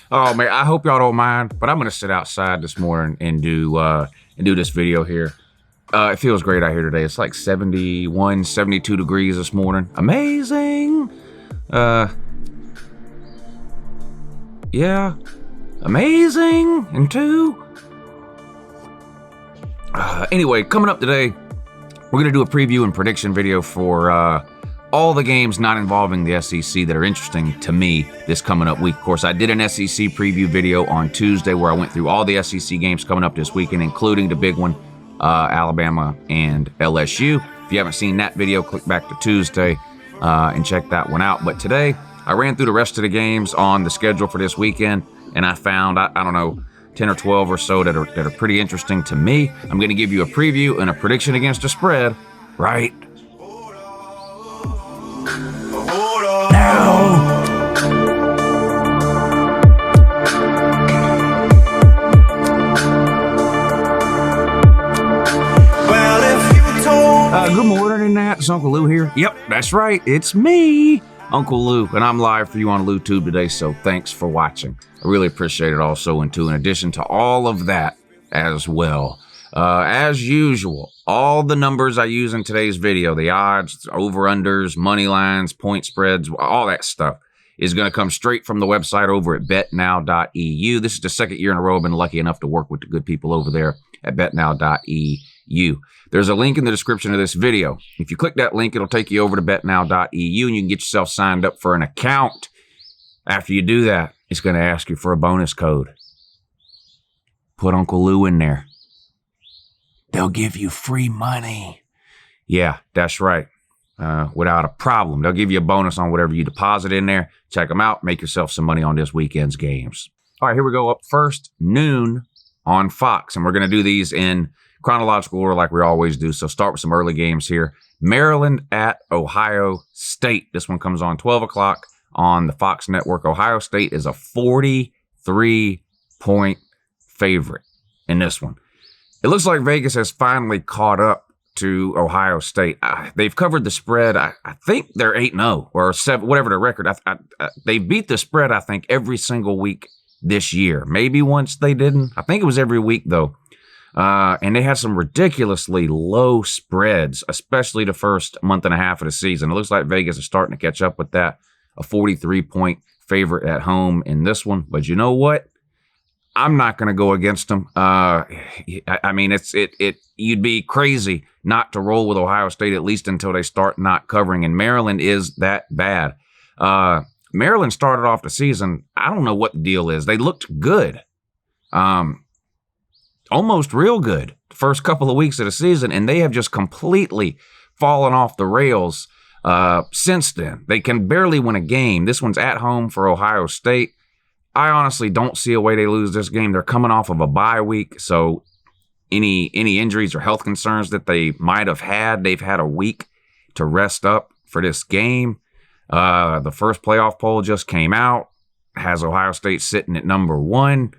Oh man, I hope y'all don't mind, but I'm gonna sit outside this morning and do this video here. It feels great out here today. It's like 71, 72 degrees this morning. Amazing. Yeah, amazing. And two. Anyway, coming up today, we're gonna do a preview and prediction video for all the games not involving the SEC that are interesting to me this coming up week. Of course, I did an SEC preview video on Tuesday where I went through all the SEC games coming up this weekend, including the big one, Alabama and LSU. If you haven't seen that video, click back to Tuesday and check that one out. But today, I ran through the rest of the games on the schedule for this weekend, and I found, I don't know, 10 or 12 or so that are pretty interesting to me. I'm going to give you a preview and a prediction against the spread right now. Good morning, Nat. It's Uncle Lou here. Yep, that's right. It's me, Uncle Lou, and I'm live for you on LouTube today, so thanks for watching. I really appreciate it also, and in addition to all of that as well. As usual, all the numbers I use in today's video, the odds, over-unders, money lines, point spreads, all that stuff is going to come straight from the website over at betnow.eu. This is the second year in a row I've been lucky enough to work with the good people over there at betnow.eu. There's a link in the description of this video. If you click that link, it'll take you over to betnow.eu and you can get yourself signed up for an account. After you do that, it's going to ask you for a bonus code. Put Uncle Lou in there. They'll give you free money. Yeah, that's right. Without a problem. They'll give you a bonus on whatever you deposit in there. Check them out. Make yourself some money on this weekend's games. All right, here we go. Up first, noon on Fox. And we're going to do these in chronological order like we always do. So start with some early games here. Maryland at Ohio State. This one comes on 12 o'clock on the Fox network. Ohio State is a 43-point favorite in this one. It looks like Vegas has finally caught up to Ohio State. They've covered the spread. I think they're 8-0 or 7, whatever the record. They beat the spread, I think, every single week this year. Maybe once they didn't. I think it was every week, though. And they had some ridiculously low spreads, especially the first month and a half of the season. It looks like Vegas is starting to catch up with that. A 43-point favorite at home in this one. But you know what? I'm not going to go against them. I mean, you'd be crazy not to roll with Ohio State at least until they start not covering. And Maryland is that bad. Maryland started off the season. I don't know what the deal is. They looked good. Almost real good the first couple of weeks of the season, and they have just completely fallen off the rails since then. They can barely win a game. This one's at home for Ohio State. I honestly don't see a way they lose this game. They're coming off of a bye week, so any injuries or health concerns that they might have had, they've had a week to rest up for this game. The first playoff poll just came out, has Ohio State sitting at number 1.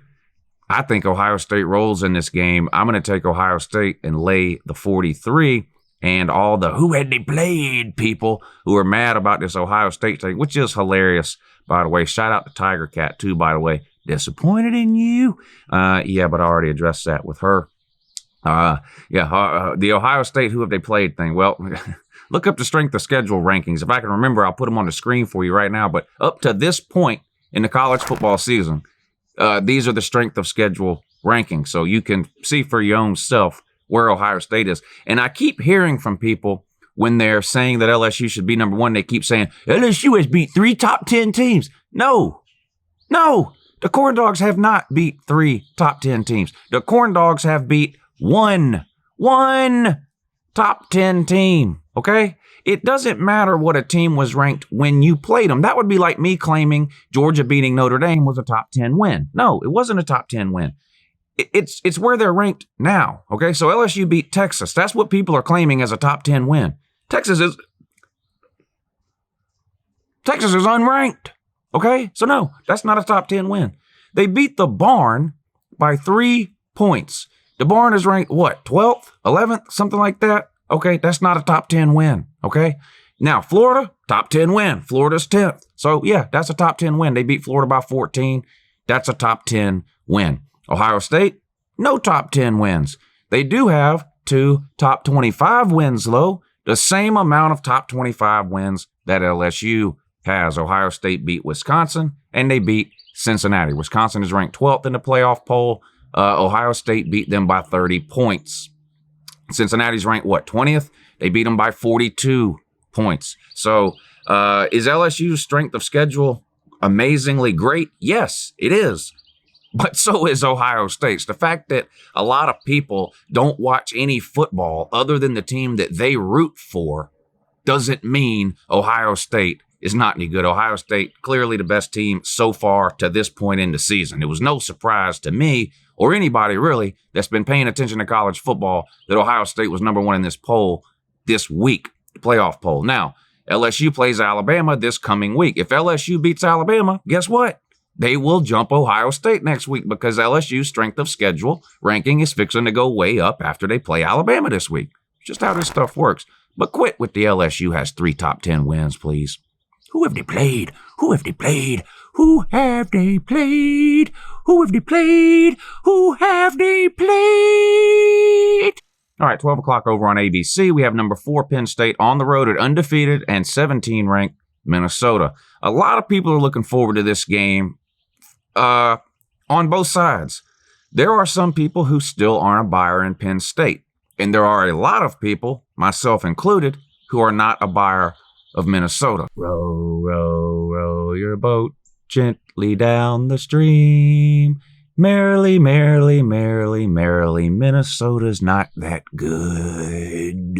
I think Ohio State rolls in this game. I'm going to take Ohio State and lay the 43. And all the who had they played people who are mad about this Ohio State thing, which is hilarious, by the way. Shout out to Tiger Cat, too, by the way. Disappointed in you? Yeah, but I already addressed that with her. The Ohio State who have they played thing. Well, look up the strength of schedule rankings. If I can remember, I'll put them on the screen for you right now. But up to this point in the college football season, these are the strength of schedule rankings. So you can see for your own self where Ohio State is. And I keep hearing from people when they're saying that LSU should be number 1, they keep saying, LSU has beat 3 top 10 teams. No. The Corn Dogs have not beat 3 top 10 teams. The Corn Dogs have beat one top 10 team, okay? It doesn't matter what a team was ranked when you played them. That would be like me claiming Georgia beating Notre Dame was a top 10 win. No, it wasn't a top 10 win. It's where they're ranked now, okay? So LSU beat Texas. That's what people are claiming as a top 10 win. Texas is unranked, okay? So no, that's not a top 10 win. They beat the Barn by 3 points. The Barn is ranked, what, 12th, 11th, something like that? Okay, that's not a top 10 win, okay? Now, Florida, top 10 win. Florida's 10th. So, yeah, that's a top 10 win. They beat Florida by 14. That's a top 10 win. Ohio State, no top 10 wins. They do have 2 top 25 wins, though. The same amount of top 25 wins that LSU has. Ohio State beat Wisconsin, and they beat Cincinnati. Wisconsin is ranked 12th in the playoff poll. Ohio State beat them by 30 points. Cincinnati's ranked, 20th? They beat them by 42 points. So is LSU's strength of schedule amazingly great? Yes, it is. But so is Ohio State's. The fact that a lot of people don't watch any football other than the team that they root for doesn't mean Ohio State is not any good. Ohio State, clearly the best team so far to this point in the season. It was no surprise to me or anybody really that's been paying attention to college football that Ohio State was number 1 in this poll this week, the playoff poll. Now, LSU plays Alabama this coming week. If LSU beats Alabama, guess what? They will jump Ohio State next week because LSU's strength of schedule ranking is fixing to go way up after they play Alabama this week. Just how this stuff works. But quit with the LSU has 3 top 10 wins, please. Who have they played? Who have they played? Who have they played? Who have they played? Who have they played? All right, 12 o'clock over on ABC. We have number 4 Penn State on the road at undefeated and 17 ranked Minnesota. A lot of people are looking forward to this game on both sides. There are some people who still aren't a buyer in Penn State, and there are a lot of people, myself included, who are not a buyer of Minnesota. Row, row, row your boat gently down the stream. Merrily, merrily, merrily, merrily, Minnesota's not that good.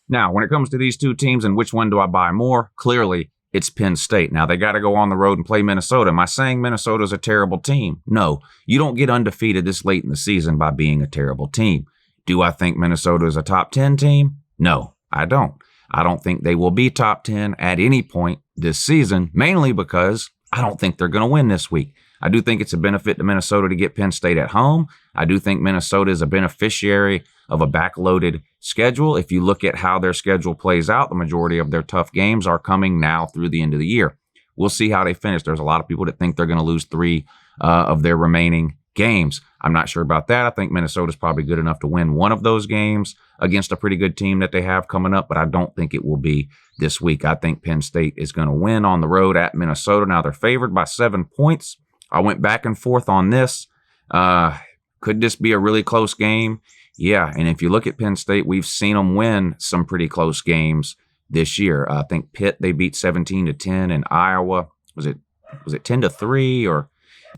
Now, when it comes to these two teams and which one do I buy more, clearly it's Penn State. Now, they got to go on the road and play Minnesota. Am I saying Minnesota's a terrible team? No. You don't get undefeated this late in the season by being a terrible team. Do I think Minnesota is a top 10 team? No, I don't. I don't think they will be top 10 at any point this season, mainly because I don't think they're going to win this week. I do think it's a benefit to Minnesota to get Penn State at home. I do think Minnesota is a beneficiary of a backloaded schedule. If you look at how their schedule plays out, the majority of their tough games are coming now through the end of the year. We'll see how they finish. There's a lot of people that think they're going to lose 3 of their remaining games. I'm not sure about that. I think Minnesota's probably good enough to win one of those games against a pretty good team that they have coming up, but I don't think it will be this week. I think Penn State is going to win on the road at Minnesota. Now, they're favored by 7 points. I went back and forth on this. Could this be a really close game? Yeah, and if you look at Penn State, we've seen them win some pretty close games this year. I think Pitt, they beat 17-10, and Iowa, was it 10-3 or...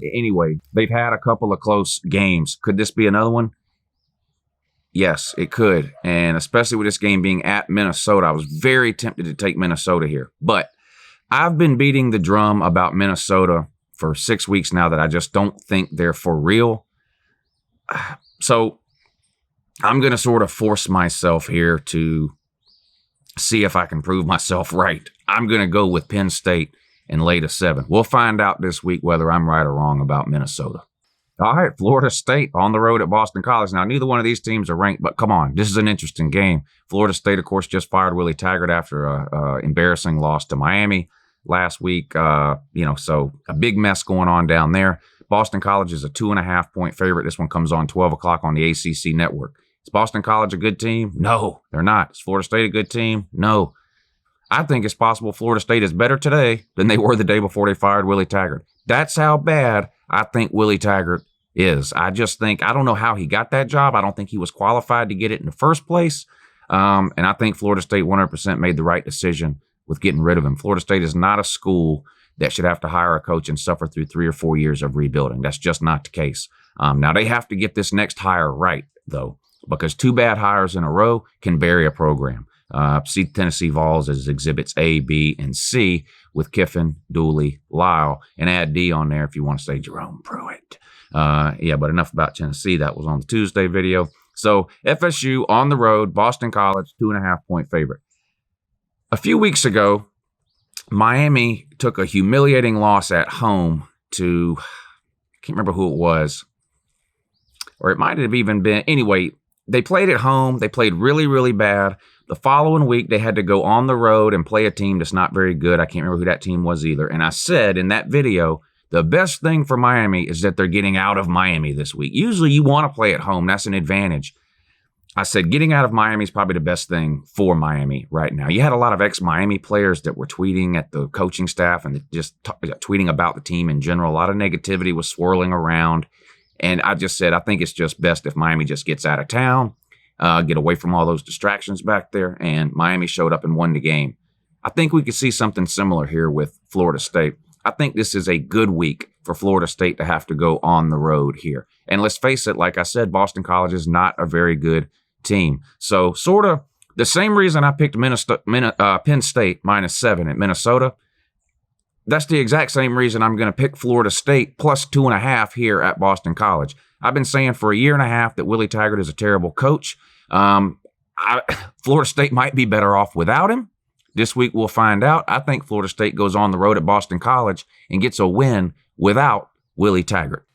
Anyway, they've had a couple of close games. Could this be another one? Yes, it could. And especially with this game being at Minnesota, I was very tempted to take Minnesota here. But I've been beating the drum about Minnesota for 6 weeks now that I just don't think they're for real. So I'm going to sort of force myself here to see if I can prove myself right. I'm going to go with Penn State and lay to 7. We'll find out this week whether I'm right or wrong about Minnesota. All right, Florida State on the road at Boston College. Now, neither one of these teams are ranked, but come on, this is an interesting game. Florida State, of course, just fired Willie Taggart after a embarrassing loss to Miami last week. So a big mess going on down there. Boston College is a 2.5-point favorite. This one comes on 12 o'clock on the ACC network. Is Boston College a good team? No, they're not. Is Florida State a good team? No. I think it's possible Florida State is better today than they were the day before they fired Willie Taggart. That's how bad I think Willie Taggart is. I just think, I don't know how he got that job. I don't think he was qualified to get it in the first place. And I think Florida State 100% made the right decision with getting rid of him. Florida State is not a school that should have to hire a coach and suffer through 3 or 4 years of rebuilding. That's just not the case. Now, they have to get this next hire right, though, because 2 bad hires in a row can bury a program. See Tennessee Vols as exhibits A, B, and C with Kiffin, Dooley, Lyle, and add D on there if you want to say Jerome Pruitt. But enough about Tennessee. That was on the Tuesday video. So FSU on the road, Boston College, 2.5-point favorite. A few weeks ago, Miami took a humiliating loss at home to, I can't remember who it was, or it might have even been, anyway, they played at home. They played really, really bad. The following week, they had to go on the road and play a team that's not very good. I can't remember who that team was either. And I said in that video The best thing for Miami is that they're getting out of Miami this week. Usually you want to play at home. That's an advantage. I said getting out of Miami is probably the best thing for Miami right now. You had a lot of ex-Miami players that were tweeting at the coaching staff and just tweeting about the team in general. A lot of negativity was swirling around. And I just said, I think it's just best if Miami just gets out of town, get away from all those distractions back there. And Miami showed up and won the game. I think we could see something similar here with Florida State. I think this is a good week for Florida State to have to go on the road here. And let's face it, like I said, Boston College is not a very good team. So sort of the same reason I picked Penn State -7 at Minnesota. That's the exact same reason I'm going to pick Florida State +2.5 here at Boston College. I've been saying for a year and a half that Willie Taggart is a terrible coach. Florida State might be better off without him. This week we'll find out. I think Florida State goes on the road at Boston College and gets a win without Willie Taggart.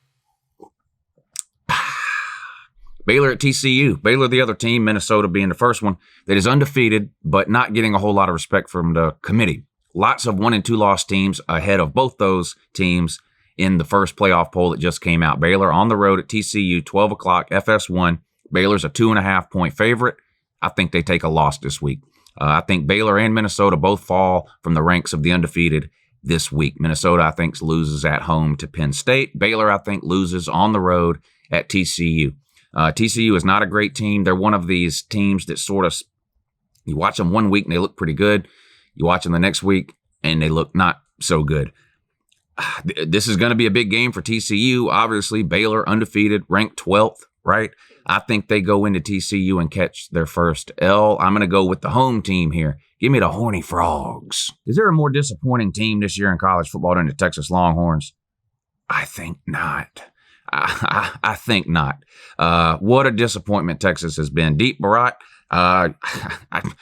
Baylor at TCU. Baylor, the other team, Minnesota being the first one, that is undefeated, but not getting a whole lot of respect from the committee. Lots of 1- and 2-loss teams ahead of both those teams in the first playoff poll that just came out. Baylor on the road at TCU, 12 o'clock, FS1. Baylor's a 2.5-point favorite. I think they take a loss this week. I think Baylor and Minnesota both fall from the ranks of the undefeated this week. Minnesota, I think, loses at home to Penn State. Baylor, I think, loses on the road at TCU. TCU is not a great team. They're one of these teams that sort of, you watch them one week and they look pretty good. You watch them the next week and they look not so good. This is going to be a big game for TCU. Obviously, Baylor undefeated, ranked 12th, right? I think they go into TCU and catch their first L. I'm going to go with the home team here. Give me the Horny Frogs. Is there a more disappointing team this year in college football than the Texas Longhorns? I think not. I think not. What a disappointment Texas has been. Deep Barat, I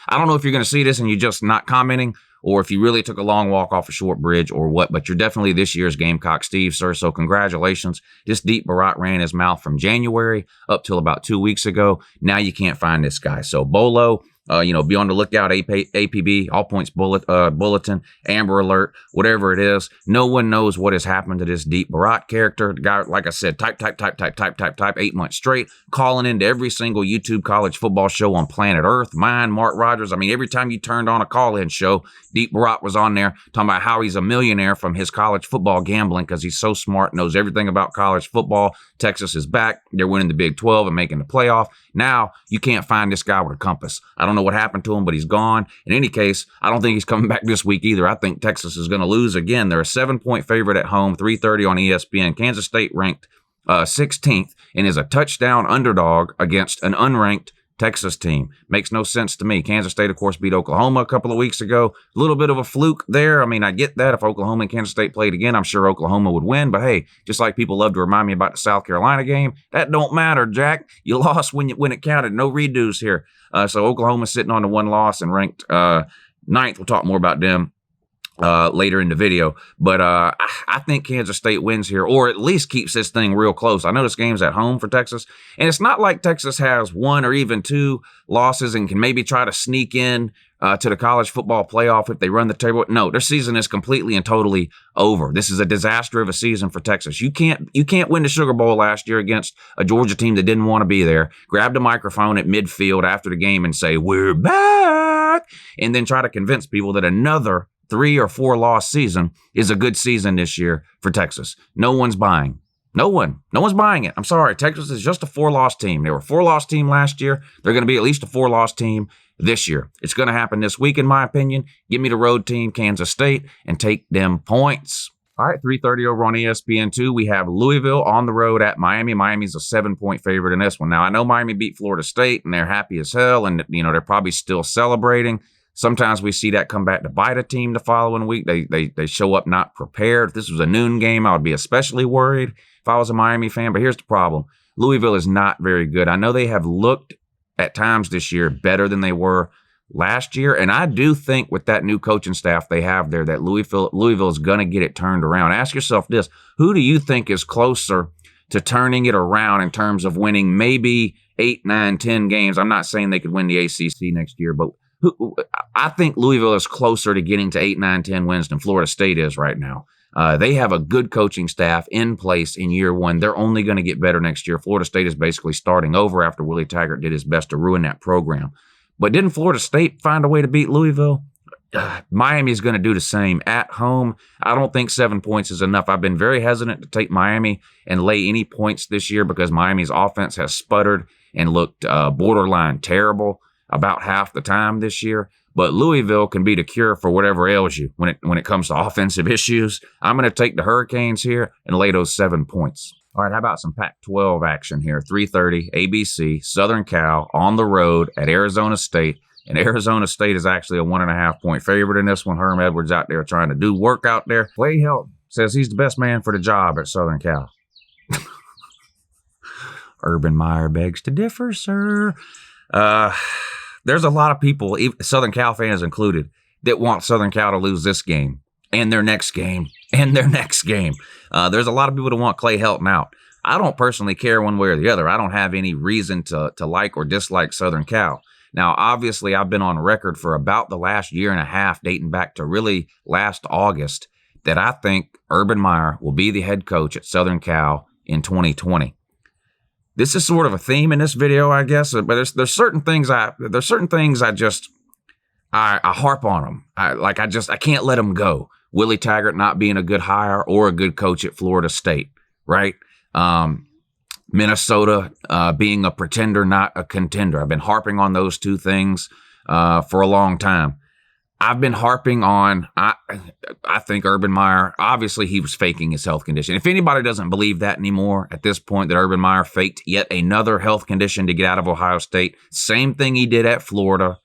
don't know if you're going to see this and you're just not commenting, or if you really took a long walk off a short bridge or what, but you're definitely this year's Gamecock Steve, sir, so congratulations. This Deep Barat ran his mouth from January up till about 2 weeks ago. Now you can't find this guy. So Bolo, be on the lookout, APB, All Points Bulletin, Amber Alert, whatever it is. No one knows what has happened to this Deep Barat character. The guy, like I said, type, 8 months straight, calling into every single YouTube college football show on planet Earth. Mine, Mark Rogers. I mean, every time you turned on a call-in show, Deep Barat was on there talking about how he's a millionaire from his college football gambling because he's so smart, knows everything about college football. Texas is back. They're winning the Big 12 and making the playoff. Now, you can't find this guy with a compass. I don't know what happened to him, but he's gone. In any case, I don't think he's coming back this week either. I think Texas is going to lose again. They're a 7-point favorite at home, 3:30 on ESPN. Kansas State ranked 16th and is a touchdown underdog against an unranked Texas team. Makes no sense to me. Kansas State, of course, beat Oklahoma a couple of weeks ago. A little bit of a fluke there. I mean, I get that. If Oklahoma and Kansas State played again, I'm sure Oklahoma would win. But hey, just like people love to remind me about the South Carolina game, that don't matter, Jack. You lost when it counted. No redos here. So Oklahoma's sitting on the one loss and ranked 9th. We'll talk more about them later in the video. But I think Kansas State wins here, or at least keeps this thing real close. I know this game's at home for Texas, and it's not like Texas has 1 or even 2 losses and can maybe try to sneak in to the college football playoff if they run the table. No, their season is completely and totally over. This is a disaster of a season for Texas. You can't win the Sugar Bowl last year against a Georgia team that didn't want to be there, grab the microphone at midfield after the game and say, "We're back," and then try to convince people that another 3 or 4 loss season is a good season this year for Texas. No one's buying. No one's buying it. I'm sorry. Texas is just a 4-loss team. They were a 4-loss team last year. They're going to be at least a 4-loss team this year. It's going to happen this week, in my opinion. Give me the road team, Kansas State, and take them points. All right, 3:30 over on ESPN2. We have Louisville on the road at Miami. Miami's a 7-point favorite in this one. Now, I know Miami beat Florida State, and they're happy as hell, and they're probably still celebrating. Sometimes we see that come back to bite a team the following week. They show up not prepared. If this was a noon game, I would be especially worried if I was a Miami fan. But here's the problem. Louisville is not very good. I know they have looked at times this year better than they were last year. And I do think with that new coaching staff they have there that Louisville is going to get it turned around. Ask yourself this. Who do you think is closer to turning it around in terms of winning maybe 8, 9, 10 games? I'm not saying they could win the ACC next year, but I think Louisville is closer to getting to 8, 9, 10 wins than Florida State is right now. They have a good coaching staff in place in year one. They're only going to get better next year. Florida State is basically starting over after Willie Taggart did his best to ruin that program. But didn't Florida State find a way to beat Louisville? Miami is going to do the same at home. I don't think 7 points is enough. I've been very hesitant to take Miami and lay any points this year because Miami's offense has sputtered and looked borderline terrible about half the time this year. But Louisville can be the cure for whatever ails you when it comes to offensive issues. I'm going to take the Hurricanes here and lay those 7 points. All right, how about some Pac-12 action here? 3:30, ABC, Southern Cal on the road at Arizona State. And Arizona State is actually a 1.5 point favorite in this one. Herm Edwards out there trying to do work out there. Clay Helton says he's the best man for the job at Southern Cal. Urban Meyer begs to differ, sir. There's a lot of people, Southern Cal fans included, that want Southern Cal to lose this game and their next game and their next game. There's a lot of people that want Clay Helton out. I don't personally care one way or the other. I don't have any reason to like or dislike Southern Cal. Now, obviously, I've been on record for about the last year and a half, dating back to really last August, that I think Urban Meyer will be the head coach at Southern Cal in 2020. This is sort of a theme in this video, I guess, but there's certain things I harp on them. I can't let them go. Willie Taggart not being a good hire or a good coach at Florida State, right? Minnesota being a pretender, not a contender. I've been harping on those two things for a long time. I've been harping on, I think Urban Meyer, obviously he was faking his health condition. If anybody doesn't believe that anymore at this point, that Urban Meyer faked yet another health condition to get out of Ohio State, same thing he did at Florida,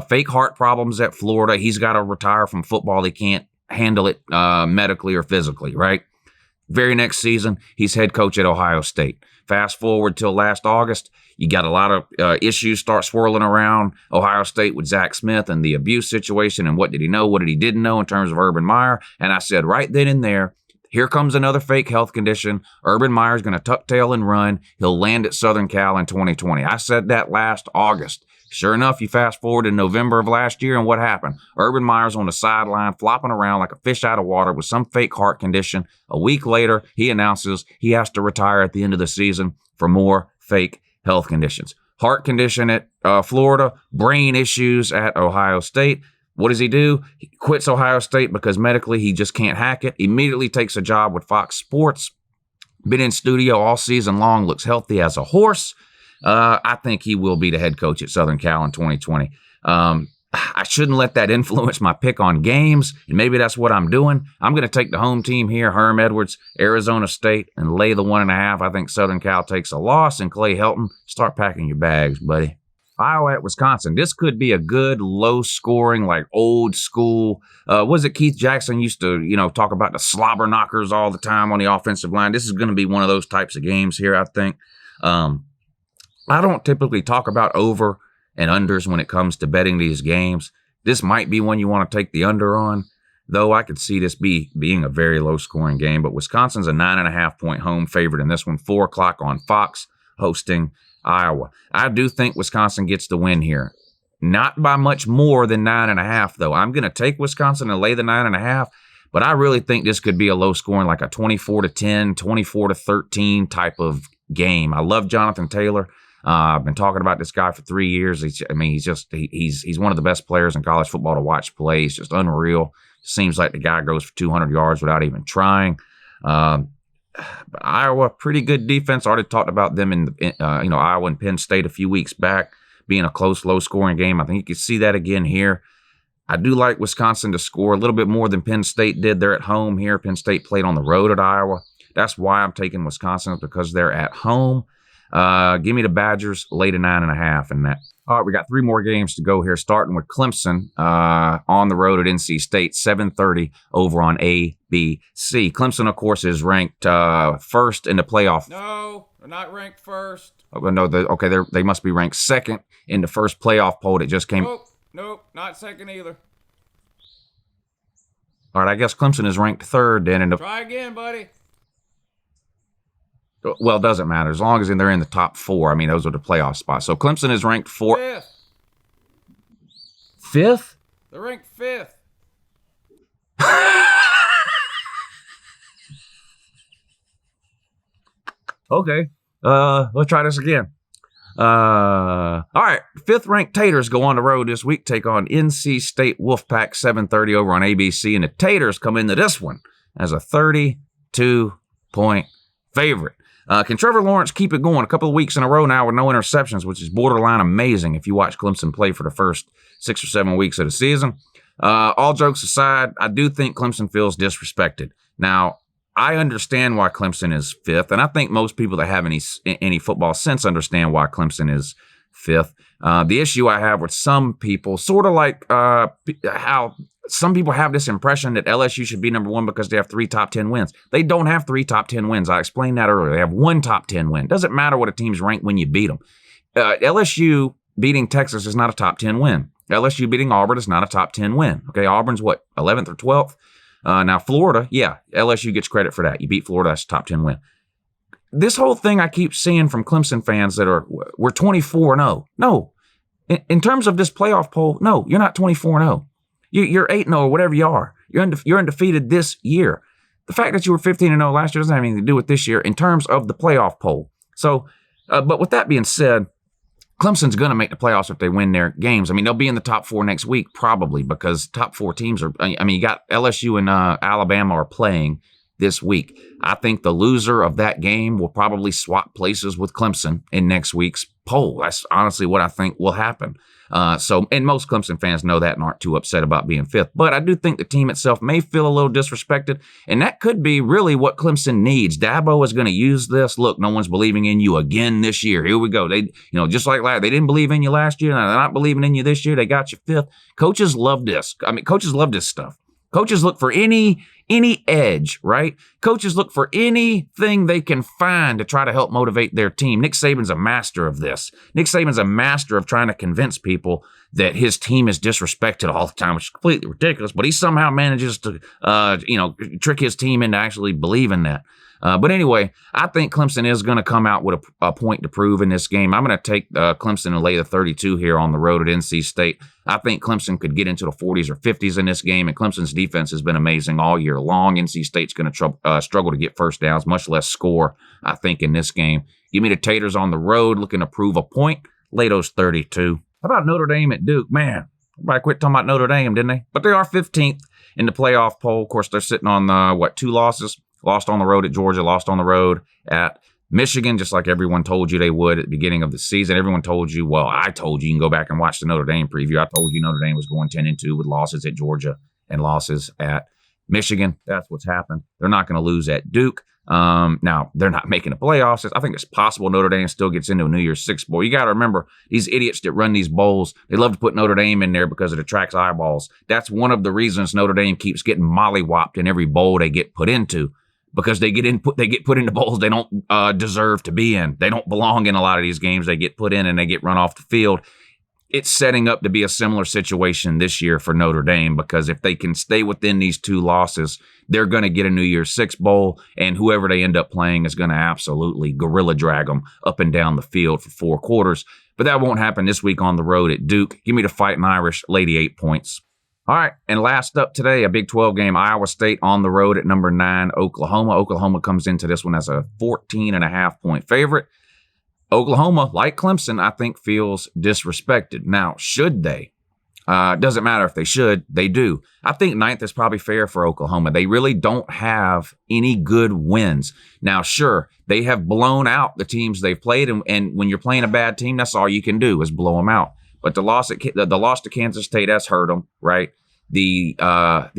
fake heart problems at Florida. He's got to retire from football. He can't handle it medically or physically, right? Very next season, he's head coach at Ohio State. Fast forward till last August, you got a lot of issues start swirling around Ohio State with Zach Smith and the abuse situation and what did he know, what did he didn't know in terms of Urban Meyer. And I said right then and there, here comes another fake health condition. Urban Meyer's going to tuck tail and run. He'll land at Southern Cal in 2020. I said that last August. Sure enough, you fast forward in November of last year, and what happened? Urban Meyer's on the sideline, flopping around like a fish out of water with some fake heart condition. A week later, he announces he has to retire at the end of the season for more fake health conditions. Heart condition at Florida, brain issues at Ohio State. What does he do? He quits Ohio State because medically he just can't hack it. Immediately takes a job with Fox Sports. Been in studio all season long, looks healthy as a horse. I think he will be the head coach at Southern Cal in 2020. I shouldn't let that influence my pick on games, and maybe that's what I'm doing. I'm going to take the home team here, Herm Edwards, Arizona State, and lay the 1.5. I think Southern Cal takes a loss, and Clay Helton, start packing your bags, buddy. Iowa at Wisconsin. This could be a good, low-scoring, like old school. Was it Keith Jackson used to, talk about the slobber knockers all the time on the offensive line? This is going to be one of those types of games here, I think. I don't typically talk about over and unders when it comes to betting these games. This might be one you want to take the under on, though I could see this being a very low-scoring game. But Wisconsin's a 9.5 point home favorite in this one, 4 o'clock on Fox, hosting Iowa. I do think Wisconsin gets the win here. Not by much more than 9.5, though. I'm going to take Wisconsin and lay the 9.5, but I really think this could be a low-scoring, like a 24-10, 24-13 type of game. I love Jonathan Taylor. I've been talking about this guy for 3 years. He's one of the best players in college football to watch play. He's just unreal. Seems like the guy goes for 200 yards without even trying. Iowa, pretty good defense. I already talked about them in Iowa and Penn State a few weeks back being a close, low-scoring game. I think you can see that again here. I do like Wisconsin to score a little bit more than Penn State did. They're at home here. Penn State played on the road at Iowa. That's why I'm taking Wisconsin, because they're at home. Give me the Badgers, lay to 9.5 in that. All right, we got 3 more games to go here, starting with Clemson on the road at NC State, 7:30 over on ABC. Clemson, of course, is ranked first in the playoff. No, they're not ranked first. Oh, no, they must be ranked second in the first playoff poll that just came. Nope, not second either. All right, I guess Clemson is ranked third then. Try again, buddy. Well, it doesn't matter. As long as they're in the top 4. I mean, those are the playoff spots. So Clemson is ranked 4th. Fifth? Fifth? They're ranked 5th. Okay. Let's try this again. All right. 5th-ranked Taters go on the road this week, take on NC State Wolfpack, 7:30 over on ABC, and the Taters come into this one as a 32-point favorite. Can Trevor Lawrence keep it going a couple of weeks in a row now with no interceptions, which is borderline amazing if you watch Clemson play for the first 6 or 7 weeks of the season? All jokes aside, I do think Clemson feels disrespected. Now, I understand why Clemson is 5th, and I think most people that have any football sense understand why Clemson is 5th. The issue I have with some people, sort of like how some people have this impression that LSU should be number 1 because they have 3 top 10 wins. They don't have 3 top 10 wins. I explained that earlier. They have 1 top 10 win. Doesn't matter what a team's ranked when you beat them. LSU beating Texas is not a top 10 win. LSU beating Auburn is not a top 10 win. Okay, Auburn's what, 11th or 12th? Now, Florida, yeah, LSU gets credit for that. You beat Florida, that's a top 10 win. This whole thing I keep seeing from Clemson fans that we're 24-0. No. In terms of this playoff poll, no, you're not 24-0. You're 8-0 or whatever you are. You're undefeated this year. The fact that you were 15-0 last year doesn't have anything to do with this year in terms of the playoff poll. So, but with that being said, Clemson's going to make the playoffs if they win their games. I mean, they'll be in the top 4 next week probably because top 4 teams are, I mean, you got LSU and Alabama are playing this week. I think the loser of that game will probably swap places with Clemson in next week's poll. That's honestly what I think will happen. And most Clemson fans know that and aren't too upset about being 5th. But I do think the team itself may feel a little disrespected, and that could be really what Clemson needs. Dabo is going to use this. Look, no one's believing in you again this year. Here we go. They, just like last, they didn't believe in you last year. They're not believing in you this year. They got you 5th. Coaches love this. I mean, coaches love this stuff. Coaches look for any edge, right? Coaches look for anything they can find to try to help motivate their team. Nick Saban's a master of this. Nick Saban's a master of trying to convince people that his team is disrespected all the time, which is completely ridiculous, but he somehow manages to, trick his team into actually believing that. But anyway, I think Clemson is going to come out with a point to prove in this game. I'm going to take Clemson and lay the 32 here on the road at NC State. I think Clemson could get into the 40s or 50s in this game, and Clemson's defense has been amazing all year long. NC State's going to struggle to get first downs, much less score, I think, in this game. Give me the Taters on the road looking to prove a point. Lay those 32. How about Notre Dame at Duke? Man, everybody quit talking about Notre Dame, didn't they? But they are 15th in the playoff poll. Of course, they're sitting on, 2 losses? Lost on the road at Georgia, lost on the road at Michigan, just like everyone told you they would at the beginning of the season. Everyone told you, well, I told you, you can go back and watch the Notre Dame preview. I told you Notre Dame was going 10-2 with losses at Georgia and losses at Michigan. That's what's happened. They're not going to lose at Duke. Now, they're not making the playoffs. I think it's possible Notre Dame still gets into a New Year's Six bowl. You got to remember, these idiots that run these bowls, they love to put Notre Dame in there because it attracts eyeballs. That's one of the reasons Notre Dame keeps getting mollywopped in every bowl they get put into. Because they get put into bowls they don't deserve to be in. They don't belong in a lot of these games. They get put in and they get run off the field. It's setting up to be a similar situation this year for Notre Dame because if they can stay within these 2 losses, they're going to get a New Year's Six bowl, and whoever they end up playing is going to absolutely gorilla drag them up and down the field for 4 quarters. But that won't happen this week on the road at Duke. Give me the Fighting Irish, lady 8 points. All right, and last up today, a Big 12 game, Iowa State on the road at number 9, Oklahoma. Oklahoma comes into this one as a 14.5-point favorite. Oklahoma, like Clemson, I think feels disrespected. Now, should they? Doesn't matter if they should, they do. I think 9th is probably fair for Oklahoma. They really don't have any good wins. Now, sure, they have blown out the teams they've played, and when you're playing a bad team, that's all you can do is blow them out. But the loss to Kansas State has hurt them, right? The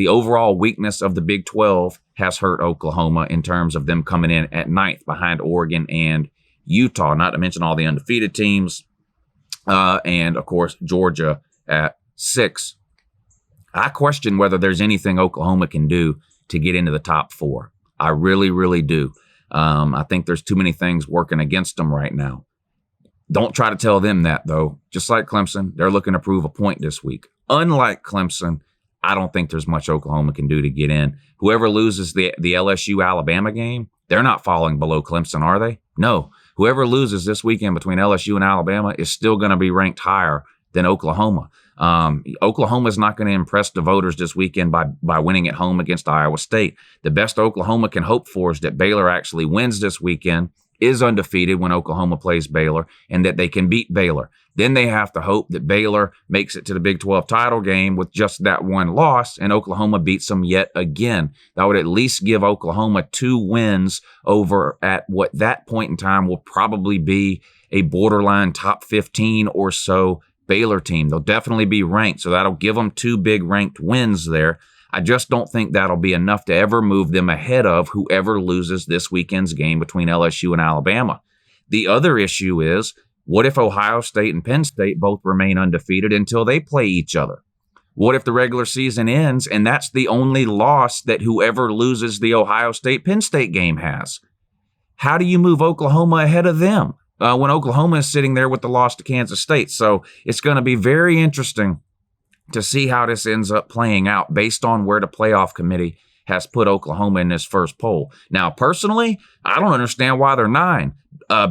overall weakness of the Big 12 has hurt Oklahoma in terms of them coming in at 9th behind Oregon and Utah, not to mention all the undefeated teams, and, of course, Georgia at 6. I question whether there's anything Oklahoma can do to get into the top 4. I really, really do. I think there's too many things working against them right now. Don't try to tell them that, though. Just like Clemson, they're looking to prove a point this week. Unlike Clemson, I don't think there's much Oklahoma can do to get in. Whoever loses the LSU-Alabama game, they're not falling below Clemson, are they? No. Whoever loses this weekend between LSU and Alabama is still going to be ranked higher than Oklahoma. Oklahoma's not going to impress the voters this weekend by winning at home against Iowa State. The best Oklahoma can hope for is that Baylor actually wins this weekend, is undefeated when Oklahoma plays Baylor and that they can beat Baylor. Then they have to hope that Baylor makes it to the Big 12 title game with just that one loss and Oklahoma beats them yet again. That would at least give Oklahoma 2 wins over at what that point in time will probably be a borderline top 15 or so Baylor team. They'll definitely be ranked, so that'll give them 2 big ranked wins there. I just don't think that'll be enough to ever move them ahead of whoever loses this weekend's game between LSU and Alabama. The other issue is, what if Ohio State and Penn State both remain undefeated until they play each other? What if the regular season ends and that's the only loss that whoever loses the Ohio State-Penn State game has? How do you move Oklahoma ahead of them when Oklahoma is sitting there with the loss to Kansas State? So it's going to be very interesting to see how this ends up playing out based on where the playoff committee has put Oklahoma in this first poll. Now, personally, I don't understand why they're 9.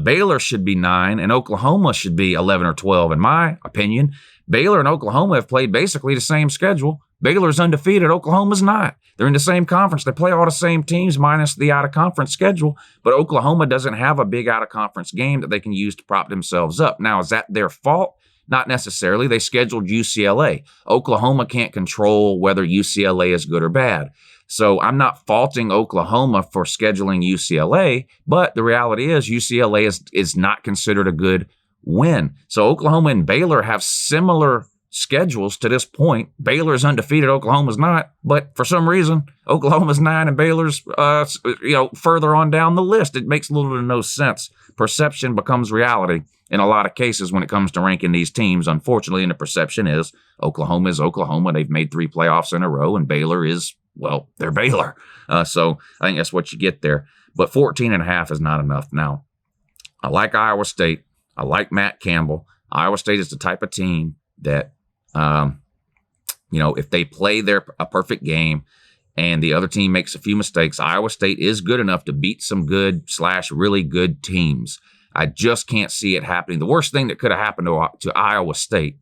Baylor should be 9 and Oklahoma should be 11 or 12, in my opinion. Baylor and Oklahoma have played basically the same schedule. Baylor's undefeated. Oklahoma's not. They're in the same conference. They play all the same teams minus the out-of-conference schedule, but Oklahoma doesn't have a big out-of-conference game that they can use to prop themselves up. Now, is that their fault? Not necessarily. They scheduled UCLA. Oklahoma can't control whether UCLA is good or bad. So I'm not faulting Oklahoma for scheduling UCLA, but the reality is UCLA is not considered a good win. So Oklahoma and Baylor have similar schedules to this point. Baylor is undefeated, Oklahoma's not, but for some reason Oklahoma's 9 and Baylor's further on down the list. It makes little to no sense. Perception becomes reality in a lot of cases when it comes to ranking these teams, unfortunately, and the perception is Oklahoma is Oklahoma. They've made 3 playoffs in a row, and Baylor is, well, they're Baylor. So I think that's what you get there. But 14.5 is not enough. Now, I like Iowa State. I like Matt Campbell. Iowa State is the type of team that, if they play a perfect game and the other team makes a few mistakes, Iowa State is good enough to beat some good/really good teams. I just can't see it happening. The worst thing that could have happened to Iowa State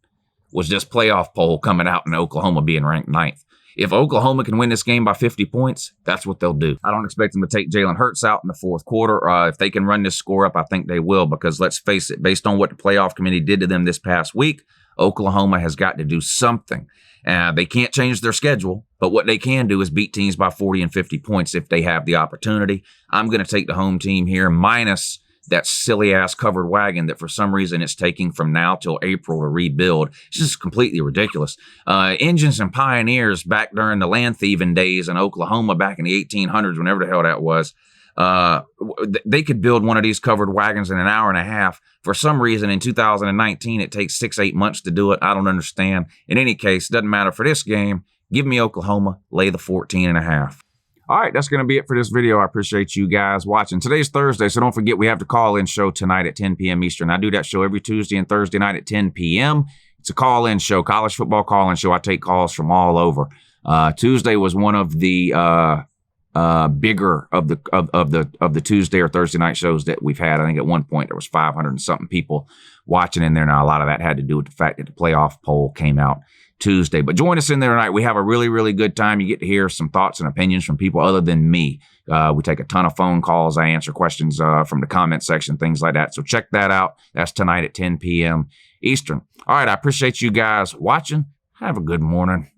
was this playoff poll coming out and Oklahoma being ranked 9th. If Oklahoma can win this game by 50 points, that's what they'll do. I don't expect them to take Jalen Hurts out in the fourth quarter. If they can run this score up, I think they will, because let's face it, based on what the playoff committee did to them this past week, Oklahoma has got to do something. They can't change their schedule, but what they can do is beat teams by 40 and 50 points if they have the opportunity. I'm going to take the home team here, minus that silly-ass covered wagon that for some reason it's taking from now till April to rebuild. It's just completely ridiculous. Engines and pioneers back during the land thieving days in Oklahoma back in the 1800s, whenever the hell that was, they could build one of these covered wagons in an hour and a half. For some reason, in 2019, it takes 6-8 months to do it. I don't understand. In any case, doesn't matter for this game. Give me Oklahoma. Lay the 14.5. All right, that's going to be it for this video. I appreciate you guys watching. Today's Thursday, so don't forget we have the call-in show tonight at 10 p.m. Eastern. I do that show every Tuesday and Thursday night at 10 p.m. It's a call-in show, college football call-in show. I take calls from all over. Tuesday was one of the bigger of the Tuesday or Thursday night shows that we've had. I think at one point there was 500 and something people watching in there. Now, a lot of that had to do with the fact that the playoff poll came out Tuesday. But join us in there tonight. We have a really, really good time. You get to hear some thoughts and opinions from people other than me. We take a ton of phone calls. I answer questions from the comment section, things like that. So check that out. That's tonight at 10 p.m. Eastern. All right, I appreciate you guys watching. Have a good morning.